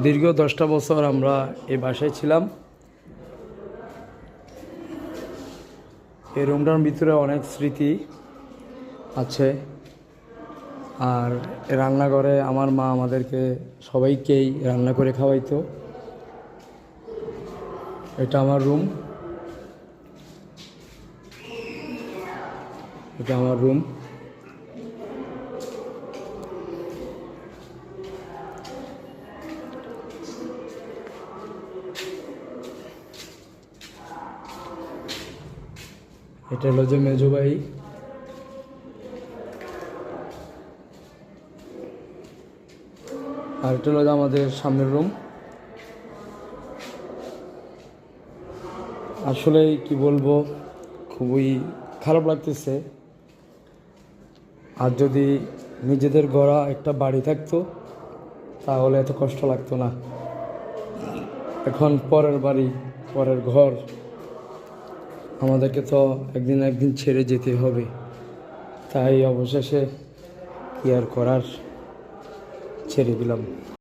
দীর্ঘ 10টা বছর আমরা এই বাসায় ছিলাম। এই রুমটার ভিতরে অনেক স্মৃতি আছে। আর রান্নাঘরে আমার মা আমাদেরকে সবাইকেই রান্না করে খাওয়াইতো। এটা আমার রুম, এটা আমার রুম। এটা হলো যে মেজো ভাই। আর এটা হলো আমাদের সামনের রুম। আসলে কি বলবো, খুবই খারাপ লাগতেছে। আর যদি নিজেদের গড়া একটা বাড়ি থাকতো তাহলে এত কষ্ট লাগতো না। এখন পরের বাড়ি, পরের ঘর, আমাদেরকে তো একদিন একদিন ছেড়ে যেতে হবে। তাই অবশেষে কি আর করার, ছেড়ে দিলাম।